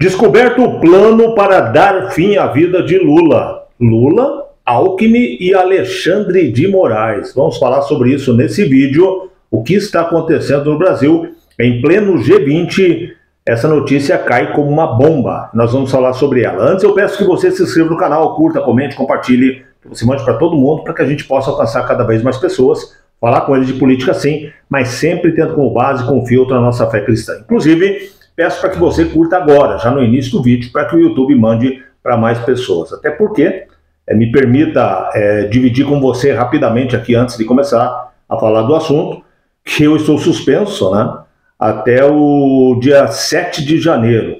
Descoberto o plano para dar fim à vida de Lula. Lula, Alckmin e Alexandre de Moraes. Vamos falar sobre isso nesse vídeo. O que está acontecendo no Brasil em pleno G20. Essa notícia cai como uma bomba. Nós vamos falar sobre ela. Antes eu peço que você se inscreva no canal, curta, comente, compartilhe, que você mande para todo mundo para que a gente possa alcançar cada vez mais pessoas, falar com eles de política sim, mas sempre tendo como base, com filtro, a nossa fé cristã. Inclusive, peço para que você curta agora, já no início do vídeo, para que o YouTube mande para mais pessoas. Até porque, me permita dividir com você rapidamente aqui, antes de começar a falar do assunto, que eu estou suspenso, né, até o dia 7 de janeiro.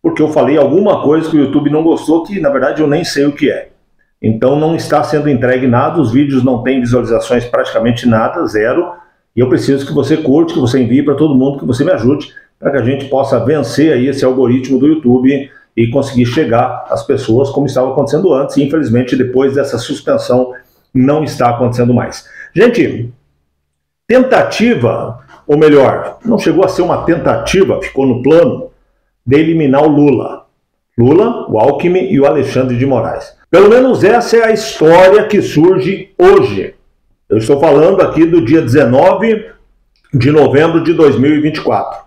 Porque eu falei alguma coisa que o YouTube não gostou, que na verdade eu nem sei o que é. Então não está sendo entregue nada, os vídeos não têm visualizações, praticamente nada, zero. E eu preciso que você curte, que você envie para todo mundo, que você me ajude, para que a gente possa vencer aí esse algoritmo do YouTube e conseguir chegar às pessoas como estava acontecendo antes. E infelizmente depois dessa suspensão não está acontecendo mais. Gente, tentativa, ou melhor, não chegou a ser uma tentativa, ficou no plano de eliminar o Lula. Lula, o Alckmin e o Alexandre de Moraes. Pelo menos essa é a história que surge hoje. Eu estou falando aqui do dia 19 de novembro de 2024.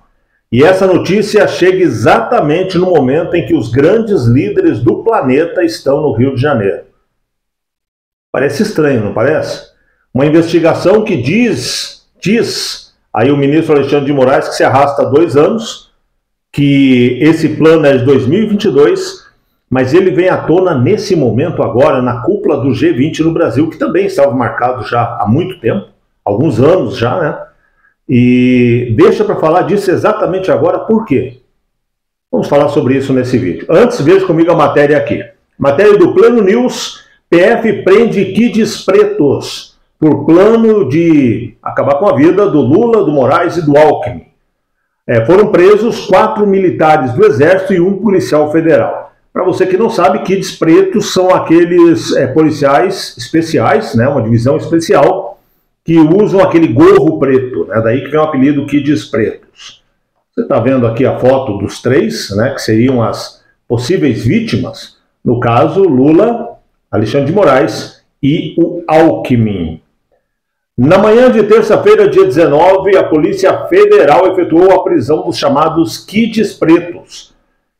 E essa notícia chega exatamente no momento em que os grandes líderes do planeta estão no Rio de Janeiro. Parece estranho, não parece? Uma investigação que diz aí o ministro Alexandre de Moraes, que se arrasta há 2 anos, que esse plano é de 2022, mas ele vem à tona nesse momento agora, na cúpula do G20 no Brasil, que também estava marcado já há muito tempo, alguns anos já, né? E deixa para falar disso exatamente agora, por quê? Vamos falar sobre isso nesse vídeo. Antes, veja comigo a matéria aqui. Matéria do Plano News: PF prende kids pretos por plano de acabar com a vida do Lula, do Moraes e do Alckmin. Foram presos 4 militares do Exército e 1 policial federal. Para você que não sabe, kids pretos são aqueles policiais especiais, né, uma divisão especial, que usam aquele gorro preto, né? Daí que vem o apelido Kids Pretos. Você está vendo aqui a foto dos 3, né, que seriam as possíveis vítimas, no caso Lula, Alexandre de Moraes e o Alckmin. Na manhã de terça-feira, dia 19, a Polícia Federal efetuou a prisão dos chamados Kids Pretos,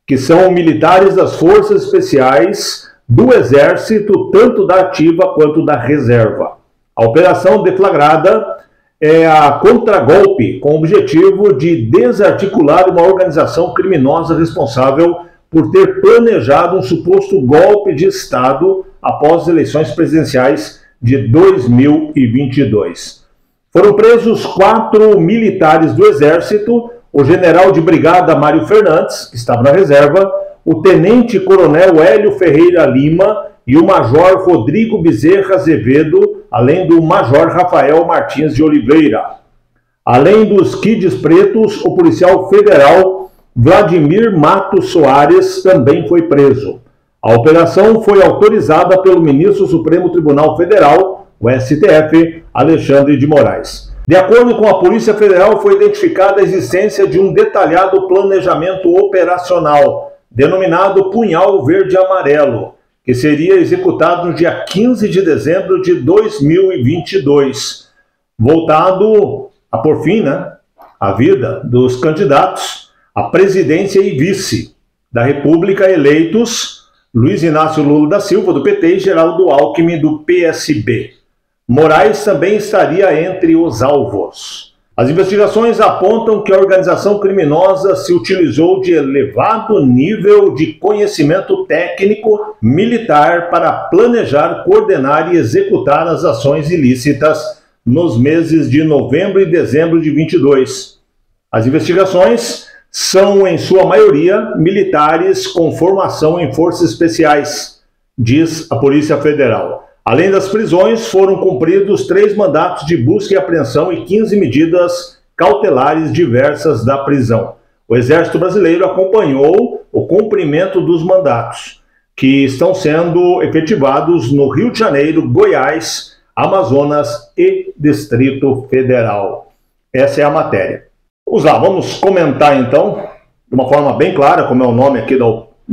que são militares das Forças Especiais do Exército, tanto da ativa quanto da reserva. A operação deflagrada é a contragolpe, com o objetivo de desarticular uma organização criminosa responsável por ter planejado um suposto golpe de Estado após as eleições presidenciais de 2022. Foram presos 4 militares do Exército, o general de brigada Mário Fernandes, que estava na reserva, o tenente-coronel Hélio Ferreira Lima e o major Rodrigo Bezerra Azevedo, além do major Rafael Martins de Oliveira. Além dos kids pretos, o policial federal Vladimir Matos Soares também foi preso. A operação foi autorizada pelo ministro do Supremo Tribunal Federal, o STF, Alexandre de Moraes. De acordo com a Polícia Federal, foi identificada a existência de um detalhado planejamento operacional, denominado Punhal Verde-Amarelo, que seria executado no dia 15 de dezembro de 2022, voltado a pôr fim, né, à vida dos candidatos à presidência e vice da República eleitos Luiz Inácio Lula da Silva, do PT, e Geraldo Alckmin, do PSB. Moraes também estaria entre os alvos. As investigações apontam que a organização criminosa se utilizou de elevado nível de conhecimento técnico militar para planejar, coordenar e executar as ações ilícitas nos meses de novembro e dezembro de 2022. As investigações são, em sua maioria, militares com formação em forças especiais, diz a Polícia Federal. Além das prisões, foram cumpridos 3 mandatos de busca e apreensão e 15 medidas cautelares diversas da prisão. O Exército Brasileiro acompanhou o cumprimento dos mandatos, que estão sendo efetivados no Rio de Janeiro, Goiás, Amazonas e Distrito Federal. Essa é a matéria. Vamos lá, vamos comentar então de uma forma bem clara, como é o nome aqui da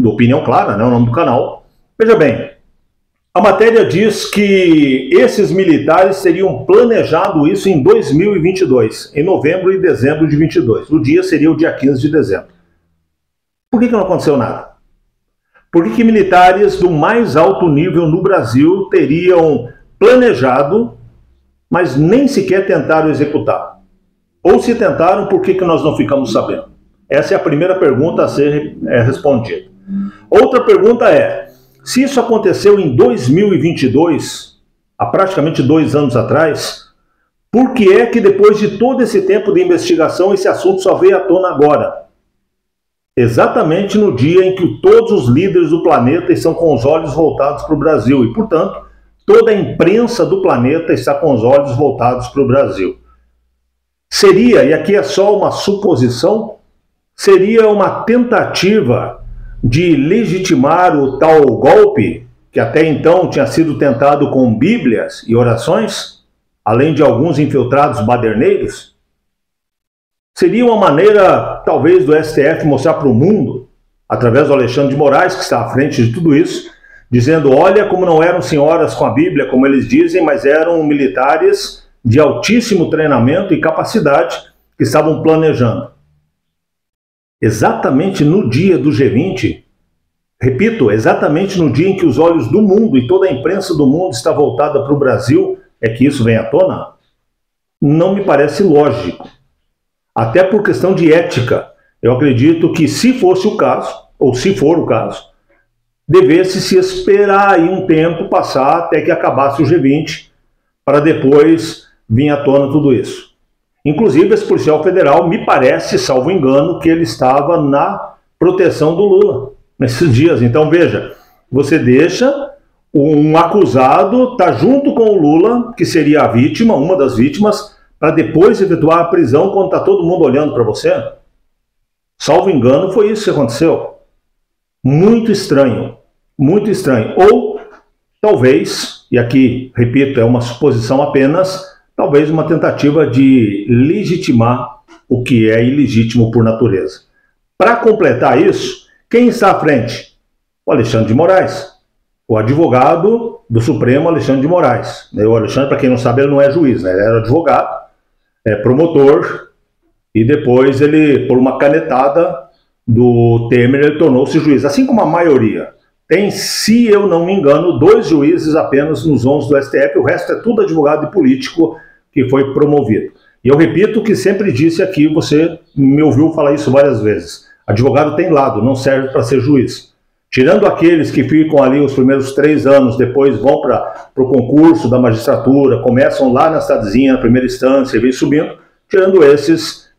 Opinião Clara, né, o nome do canal. Veja bem, a matéria diz que esses militares teriam planejado isso em 2022, em novembro e dezembro de 22. O dia seria o dia 15 de dezembro. Por que não aconteceu nada? Por que militares do mais alto nível no Brasil teriam planejado, mas nem sequer tentaram executar? Ou se tentaram, por que nós não ficamos sabendo? Essa é a primeira pergunta a ser respondida. Outra pergunta é, se isso aconteceu em 2022, há praticamente 2 anos atrás, por que é que depois de todo esse tempo de investigação esse assunto só veio à tona agora? Exatamente no dia em que todos os líderes do planeta estão com os olhos voltados para o Brasil e, portanto, toda a imprensa do planeta está com os olhos voltados para o Brasil. Seria, e aqui é só uma suposição, seria uma tentativa de legitimar o tal golpe, que até então tinha sido tentado com bíblias e orações, além de alguns infiltrados baderneiros? Seria uma maneira, talvez, do STF mostrar para o mundo, através do Alexandre de Moraes, que está à frente de tudo isso, dizendo, olha como não eram senhoras com a Bíblia, como eles dizem, mas eram militares de altíssimo treinamento e capacidade que estavam planejando. Exatamente no dia do G20, repito, exatamente no dia em que os olhos do mundo e toda a imprensa do mundo está voltada para o Brasil, é que isso vem à tona? Não me parece lógico. Até por questão de ética, eu acredito que se fosse o caso, ou se for o caso, devesse se esperar aí um tempo passar até que acabasse o G20, para depois vir à tona tudo isso. Inclusive, esse policial federal, me parece, salvo engano, que ele estava na proteção do Lula nesses dias. Então, veja, você deixa um acusado estar junto com o Lula, que seria a vítima, uma das vítimas, para depois efetuar a prisão quando está todo mundo olhando para você? Salvo engano, foi isso que aconteceu. Muito estranho, muito estranho. Ou, talvez, e aqui, repito, é uma suposição apenas, talvez uma tentativa de legitimar o que é ilegítimo por natureza. Para completar isso, quem está à frente? O Alexandre de Moraes, o advogado do Supremo Alexandre de Moraes. O Alexandre, para quem não sabe, ele não é juiz, né? Ele era advogado, promotor, e depois ele, por uma canetada do Temer, ele tornou-se juiz, assim como a maioria. Tem, se eu não me engano, 2 juízes apenas nos 11 do STF, o resto é tudo advogado e político que foi promovido. E eu repito o que sempre disse aqui, você me ouviu falar isso várias vezes. Advogado tem lado, não serve para ser juiz. Tirando aqueles que ficam ali os primeiros 3 anos, depois vão para o concurso da magistratura, começam lá na cidadezinha, na primeira instância, e vem subindo, tirando esses,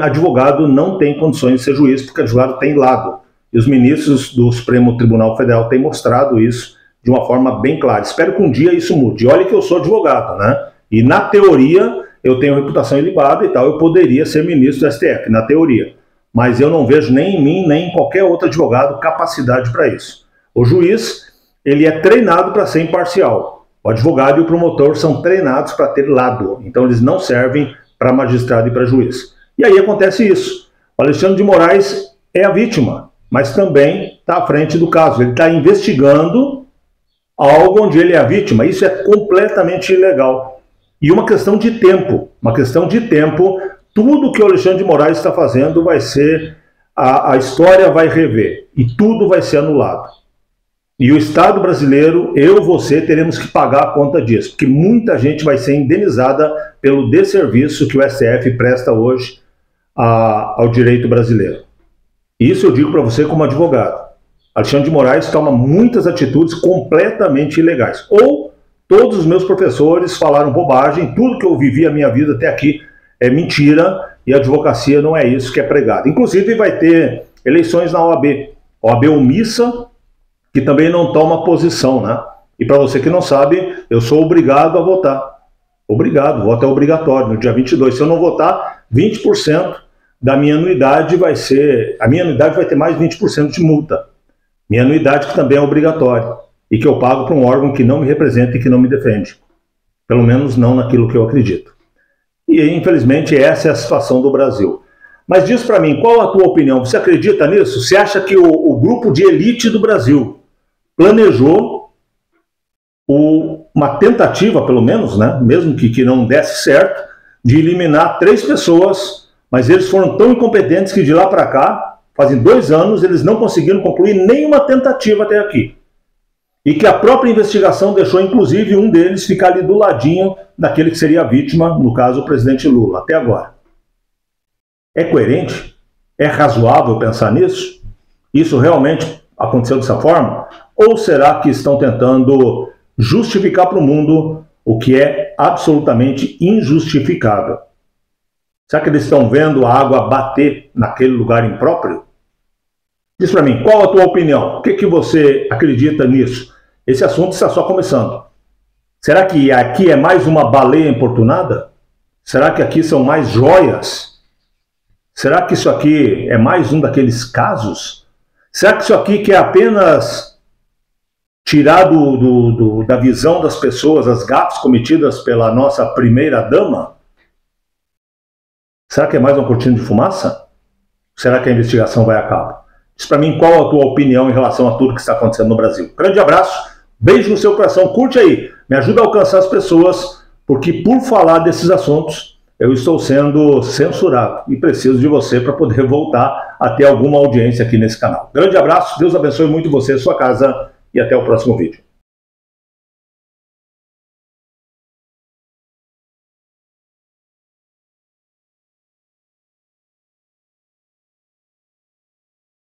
advogado não tem condições de ser juiz, porque advogado tem lado. E os ministros do Supremo Tribunal Federal têm mostrado isso de uma forma bem clara. Espero que um dia isso mude. E olha que eu sou advogado, né? E na teoria eu tenho reputação ilibada e tal, eu poderia ser ministro do STF, na teoria. Mas eu não vejo nem em mim, nem em qualquer outro advogado capacidade para isso. O juiz, ele é treinado para ser imparcial. O advogado e o promotor são treinados para ter lado. Então eles não servem para magistrado e para juiz. E aí acontece isso. O Alexandre de Moraes é a vítima, mas também está à frente do caso. Ele está investigando algo onde ele é a vítima. Isso é completamente ilegal. E uma questão de tempo. Tudo que o Alexandre de Moraes está fazendo vai ser, a história vai rever, e tudo vai ser anulado. E o Estado brasileiro, eu, você, teremos que pagar a conta disso, porque muita gente vai ser indenizada pelo desserviço que o STF presta hoje ao direito brasileiro. Isso eu digo para você como advogado. Alexandre de Moraes toma muitas atitudes completamente ilegais. Ou todos os meus professores falaram bobagem, tudo que eu vivi a minha vida até aqui é mentira, e a advocacia não é isso que é pregado. Inclusive vai ter eleições na OAB. OAB omissa, que também não toma posição, né? E para você que não sabe, eu sou obrigado a votar. Obrigado, voto é obrigatório no dia 22. Se eu não votar, 20% da minha anuidade vai ser... A minha anuidade vai ter mais de 20% de multa. Minha anuidade que também é obrigatória. E que eu pago para um órgão que não me representa e que não me defende. Pelo menos não naquilo que eu acredito. E, infelizmente, essa é a situação do Brasil. Mas diz para mim, qual a tua opinião? Você acredita nisso? Você acha que o grupo de elite do Brasil planejou uma tentativa, pelo menos, né, mesmo que não desse certo, de eliminar 3 pessoas, mas eles foram tão incompetentes que de lá para cá, fazem 2 anos, eles não conseguiram concluir nenhuma tentativa até aqui. E que a própria investigação deixou, inclusive, um deles ficar ali do ladinho daquele que seria a vítima, no caso, o presidente Lula, até agora. É coerente? É razoável pensar nisso? Isso realmente aconteceu dessa forma? Ou será que estão tentando justificar para o mundo o que é absolutamente injustificável? Será que eles estão vendo a água bater naquele lugar impróprio? Diz para mim, qual a tua opinião? O que você acredita nisso? Esse assunto está só começando. Será que aqui é mais uma baleia importunada? Será que aqui são mais joias? Será que isso aqui é mais um daqueles casos? Será que isso aqui quer apenas tirar da visão das pessoas as gafes cometidas pela nossa primeira-dama? Será que é mais uma cortina de fumaça? Será que a investigação vai a cabo? Diz para mim qual a tua opinião em relação a tudo que está acontecendo no Brasil. Grande abraço, beijo no seu coração, curte aí, me ajuda a alcançar as pessoas, porque por falar desses assuntos, eu estou sendo censurado e preciso de você para poder voltar a ter alguma audiência aqui nesse canal. Grande abraço, Deus abençoe muito você, sua casa e até o próximo vídeo.